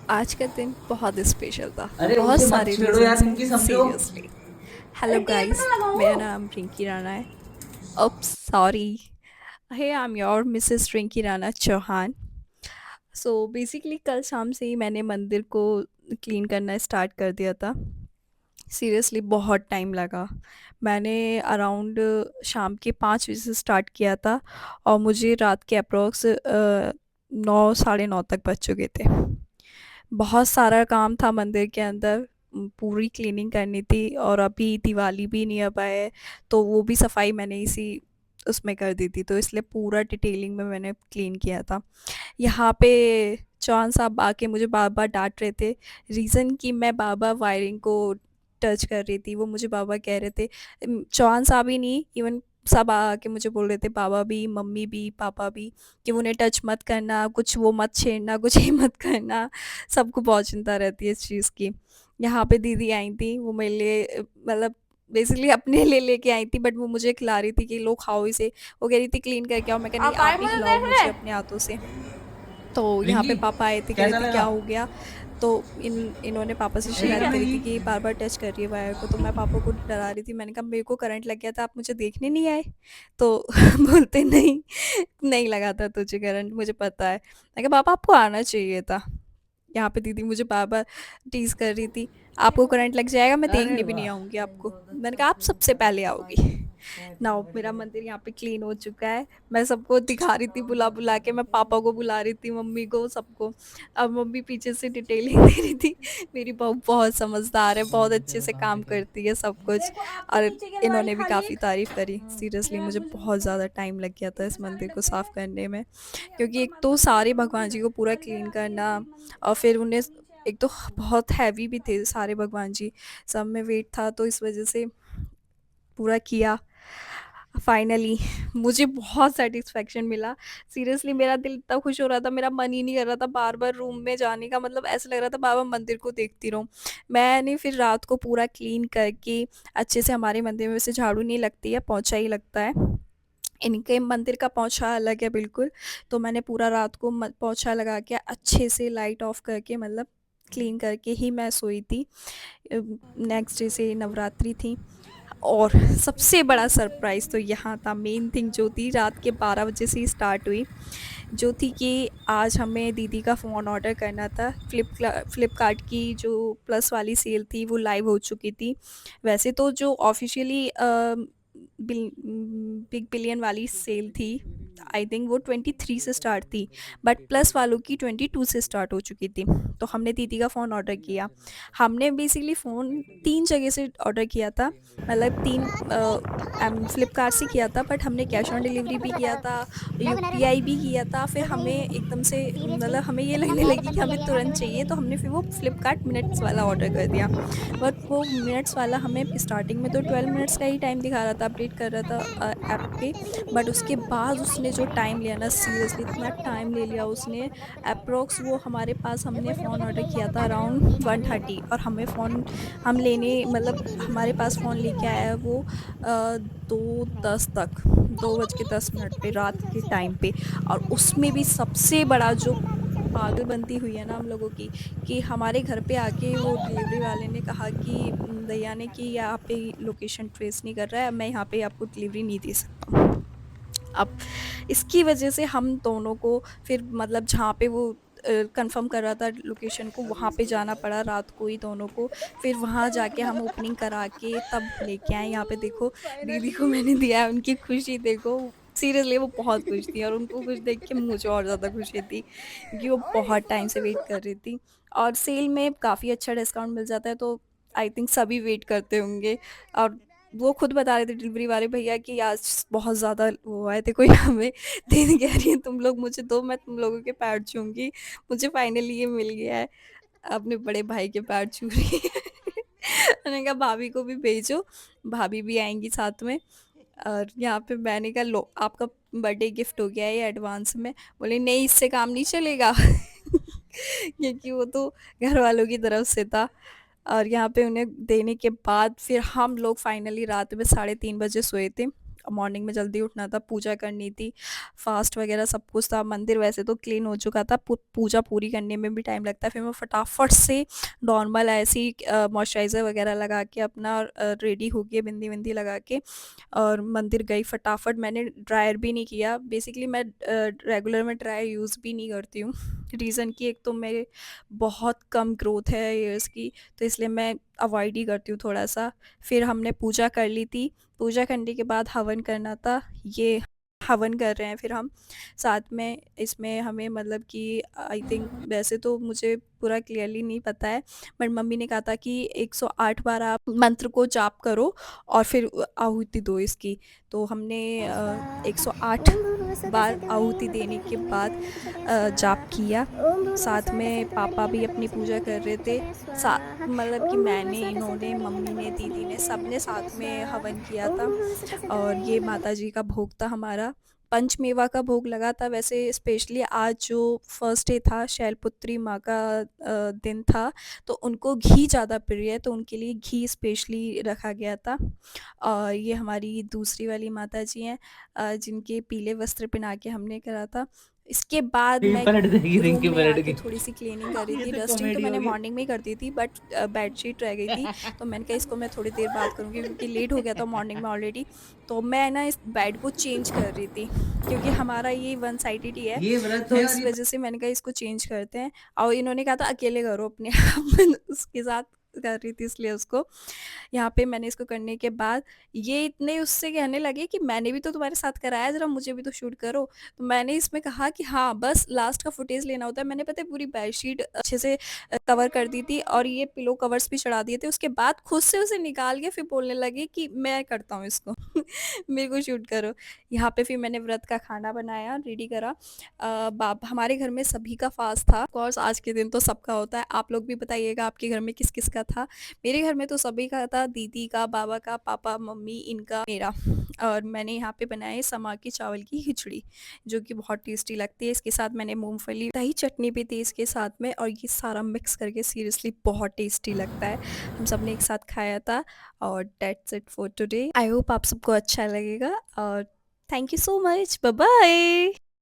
आज का दिन बहुत स्पेशल था, अरे बहुत उसे मत सारे छेड़ो रीज़न यार, से। इनकी समझो। सीरियसली। अरे हेलो टेप ना गाइस, मेरा लगाओ। नाम रिंकी राणा है। Oops, sorry. Hey, I am your Mrs Rinki Rana Chauhan. So basically कल शाम से ही मैंने मंदिर को क्लीन करना स्टार्ट कर दिया था। सीरियसली बहुत टाइम लगा। मैंने अराउंड शाम के 5 बजे से स्टार्ट किया था और मुझे रात के अप्रोक्स 9 साढ़े 9 तक बज चुके थे। बहुत सारा काम था मंदिर के अंदर। पूरी क्लीनिंग करनी थी और अभी दिवाली भी नियर बाय है, तो वो भी सफाई मैंने इसी उसमें कर दी थी, तो इसलिए पूरा डिटेलिंग में मैंने क्लीन किया था। यहाँ पे चौहान साहब आके मुझे बार बार डांट रहे थे। रीज़न कि मैं बार बार वायरिंग को टच कर रही थी, वो मुझे बार बार कह रहे थे। चौहान साहब ही नहीं, इवन सब आके मुझे बोल रहे थे, बाबा भी, मम्मी भी, पापा भी, कि उन्हें टच मत करना, कुछ वो मत छेड़ना, कुछ ये मत करना। सबको बहुत चिंता रहती है इस चीज़ की। यहाँ पे दीदी आई थी, वो मेरे लिए मतलब बेसिकली अपने लिए लेके आई थी, बट वो मुझे खिला रही थी कि लो खाओ इसे। वो कह रही थी क्लीन करके आओ, मैं कहा नहीं, आप आए आप ही मुझे खिलाओ देख मुझे रहे। अपने हाथों से। तो यहाँ पे रिंकी, पापा आए थे, कह रहे कैसा थे क्या लगा? हो गया। तो इन्होंने पापा से ठीक शिकायत है करी मैगी। थी कि ये बार बार टच कर रही है वायर को, तो मैं पापा को डरा रही थी। मैंने कहा मेरे को करंट लग गया था, आप मुझे देखने नहीं आए। तो बोलते नहीं, नहीं लगा था तुझे करंट, मुझे पता है। मैं कहा पापा आपको आना चाहिए था। यहाँ पे दीदी मुझे बार बार टीज कर रही थी, आपको करंट लग जाएगा, मैं अरे देखने भी नहीं वाह। आऊंगी आपको। मैंने कहा आप सबसे पहले आओगी। नाउ मेरा मंदिर यहाँ पे क्लीन हो चुका है। मैं सबको दिखा रही थी, बुला बुला के, मैं पापा को बुला रही थी, मम्मी को, सबको। अब मम्मी पीछे से डिटेलिंग दे रही थी। मेरी बहू बहुत समझदार है, बहुत अच्छे से काम करती है सब कुछ। देखो आपके और नीचे की अलमारी इन्होंने भी खाली है। काफ़ी तारीफ करी। सीरियसली यार मुझे मुझे बहुत बताओ, ज़्यादा टाइम लग गया था इस सारे मंदिर को डब्बे साफ़ हैं। करने में। नहीं क्योंकि ऊपर एक तो मंदिर सारे मंदिर भगवान मंदिर जी को पूरा अंदर क्लीन आके करना, फिर मंदिर और फिर उन्हें नीचे एक आके तो फिर ऊपर। बहुत हैवी भी थे सारे भगवान जी। सब में वेट था, तो इस वजह से पूरा किया फाइनली। मुझे बहुत सेटिस्फेक्शन मिला। सीरियसली मेरा दिल इतना खुश हो रहा था, मेरा मन ही नहीं कर रहा था बार बार रूम में जाने का। मतलब ऐसा लग रहा था बार बार मंदिर को देखती रहूं। मैंने फिर रात को पूरा क्लीन करके अच्छे से, हमारे मंदिर में वैसे झाड़ू नहीं लगती है, पोंछा ही लगता है। इनके मंदिर का पोंछा अलग है बिल्कुल। तो मैंने पूरा रात को पोंछा लगा के अच्छे से लाइट ऑफ करके, मतलब क्लीन करके ही मैं सोई थी। नेक्स्ट डे से नवरात्रि थी। और सबसे बड़ा सरप्राइज़ तो यहाँ था, मेन थिंग जो थी रात के 12 बजे से ही स्टार्ट हुई, जो थी कि आज हमें दीदी का फ़ोन ऑर्डर करना था। फ्लिपकार्ट की जो प्लस वाली सेल थी वो लाइव हो चुकी थी। वैसे तो जो ऑफिशियली बिग बिलियन वाली सेल थी, आई थिंक वो 23 से स्टार्ट थी, बट प्लस वालों की 22 से स्टार्ट हो चुकी थी। तो हमने दीदी का फ़ोन ऑर्डर किया। हमने बेसिकली फ़ोन 3 जगह से ऑर्डर किया था। मतलब तीन फ्लिपकार्ट से किया था, बट हमने कैश ऑन डिलीवरी टिकट भी खुद किया करा। था, मैं बना रहा यूपीआई भी था किया था। फिर क्योंकि हमें एकदम से सीरियसली मतलब हमें ये इतना लगने प्यार लगी तो कि तभी हमें लगेगा ना तुरंत जब चाहिए, तो हमने फिर वो फ्लिपकार्ट मुझे मिनट्स लगा वाला था ऑर्डर कर दिया। बट वो मिनट्स वाला हमें स्टार्टिंग में तो 12 मिनट्स का ही टाइम दिखा रहा था, अपडेट कर रहा था ऐप पे। बट उसके बाद उसने जो टाइम लिया ना, सीरियसली इतना टाइम ले लिया उसने। अप्रोक्स वो हमारे पास, हमने फ़ोन ऑर्डर किया था अराउंड 1:30, और हमें फ़ोन हम लेने मतलब हमारे पास फ़ोन लेके आया है वो 2:10 तक, 2:10 पे रात के टाइम पे। और उसमें भी सबसे बड़ा जो पागलबंदी हुई है ना हम लोगों की, कि हमारे घर पे आके वो डिलीवरी वाले ने कहा कि भैया ने कि यहाँ पे लोकेशन ट्रेस नहीं कर रहा है, मैं यहाँ पे आपको डिलीवरी नहीं दे सकता हूँ। अब इसकी वजह से हम दोनों को फिर मतलब जहाँ पे वो कंफर्म कर रहा था लोकेशन को, वहाँ पे जाना पड़ा रात को ही दोनों को। फिर वहाँ जाके हम ओपनिंग करा के तब लेके आए। यहाँ पे देखो, दीदी को मैंने दिया है, उनकी खुशी देखो। सीरियसली वो बहुत खुश थी, और उनको खुश देख के मुझे और ज़्यादा खुशी थी, क्योंकि वो बहुत टाइम से वेट कर रही थी। और सेल में काफ़ी अच्छा डिस्काउंट मिल जाता है, तो आई थिंक सभी वेट करते होंगे। और वो खुद बता रहे थे डिलीवरी वाले भैया कि आज बहुत ज़्यादा वो आए थे कोई हमें दीदी कह रही है तुम लोग मुझे दो, मैं तुम लोगों के पैर छूंगी। मुझे फाइनली ये मिल गया है। अपने बड़े भाई के पैर छू रही है। मैंने कहा भाभी को भी भेजो, भाभी भी आएंगी साथ में। और यहाँ पे मैंने कहा लो आपका बर्थडे गिफ्ट हो गया है ये एडवांस में। बोले नहीं, इससे काम नहीं चलेगा। क्योंकि वो तो घर वालों की तरफ से था। और यहाँ पे उन्हें देने के बाद फिर हम लोग फाइनली रात में 3:30 बजे सोए थे। मॉर्निंग में जल्दी उठना था, पूजा करनी थी, फास्ट वगैरह सब कुछ था। मंदिर वैसे तो क्लीन हो चुका था, पूजा पूरी करने में भी टाइम लगता है। फिर मैं फटाफट से नॉर्मल ऐसे ही मॉइस्चराइज़र वगैरह लगा के अपना रेडी हो गई बिंदी विंदी लगा के और मंदिर गई फटाफट। मैंने ड्रायर भी नहीं किया, बेसिकली मैं रेगुलर में ड्रायर यूज़ भी नहीं करती हूँ। रीज़न कि एक तो मेरे बहुत कम ग्रोथ है हेयर्स की, तो इसलिए मैं अवॉइड ही करती हूँ थोड़ा सा। फिर हमने पूजा कर ली थी, पूजा करने के बाद हवन करना था, ये हवन कर रहे हैं फिर हम साथ में। इसमें हमें मतलब कि आई थिंक, वैसे तो मुझे पूरा क्लियरली नहीं पता है, बट मम्मी ने कहा था कि 108 बार आप मंत्र को जाप करो और फिर आहुति दो इसकी। तो हमने ऐसा 108 ओम भूर्भुवस्सुः बार आहुति तत्सवितुर्वरेण्यं देने भर्गो के देवस्य बाद धीमहि धियो यो नः जाप किया। प्रचोदयात्। ओम साथ भूर्भुवस्सुः में पापा तत्सवितुर्वरेण्यं भी भर्गो अपनी देवस्य पूजा धीमहि कर धियो रहे यो नः थे। प्रचोदयात् सा स्वाहा। मतलब कि ओम मैंने, भूर्भुवस्सुः इन्होंने, तत्सवितुर्वरेण्यं मम्मी भर्गो ने, देवस्य दीदी धीमहि ने, धियो यो नः सबने साथ प्रचोदयात् में स्वाहा। हवन किया ओम था। भूर्भुवस्सुः और तत्सवितुर्वरेण्यं ये भर्गो माताजी का भोग था हमारा, पंचमेवा का भोग लगा था। वैसे स्पेशली आज जो फर्स्ट डे था, शैलपुत्री माँ का दिन था, तो उनको घी ज़्यादा प्रिय है, तो उनके लिए घी स्पेशली रखा गया था। और ये हमारी दूसरी वाली माताजी हैं, जिनके पीले वस्त्र पहना के हमने करा था। इसके बाद ये मैं पलट देगी, रूम रिंकी में पलट आके गई। थोड़ी-सी क्लीनिंग कर रही ये थी। तो डस्टिंग तो कॉमेडी मैंने होगी। मॉर्निंग में ही कर दी थी, बट बेडशीट रह गई थी, तो मैंने कहा इसको मैं थोड़ी देर बाद करूँगी क्योंकि लेट हो गया था मॉर्निंग में ऑलरेडी। तो मैं ना इस बेड को चेंज कर रही थी, क्योंकि हमारा ये वन साइडेड ही है, ये व्रत तो है और इस ये वजह से मैंने कहा इसको चेंज करते हैं। और इन्होंने कहा था अकेले करो अपने आप, उसके साथ कर रही थी इसलिए उसको। यहाँ पे मैंने इसको करने के बाद ये इतने उससे कहने लगे कि मैंने भी तो तुम्हारे साथ कराया, ज़रा मुझे भी तो शूट करो। तो मैंने इसमें कहा कि हाँ, बस लास्ट का फुटेज लेना होता है। मैंने पता है पूरी बेडशीट अच्छे से कवर कर दी थी और ये पिलो कवर्स भी चढ़ा दिए थे। उसके बाद खुद से उसे निकाल के फिर बोलने लगी कि मैं करता हूँ इसको, मेरे को शूट करो। यहाँ पे फिर मैंने व्रत का खाना बनाया, रेडी करा। बाब हमारे घर में सभी का फास्ट था। ऑफ कोर्स आज के दिन तो सबका होता है। आप लोग भी बताइएगा आपके घर में किस-किस का था? मेरे घर में तो सभी का था, दीदी का, बाबा का, पापा, मम्मी, इनका, मेरा। और मैंने यहाँ पे बनाए समा के चावल की खिचड़ी, जो कि बहुत टेस्टी लगती है। इसके साथ मैंने मूँगफली, दही चटनी भी थी इसके साथ में, और ये सारा मिक्स करके सीरियसली बहुत टेस्टी लगता है। हम सब ने एक साथ खाया था और that's it for today. I hope आप सबको अच्छा लगेगा और thank you so much. Bye bye.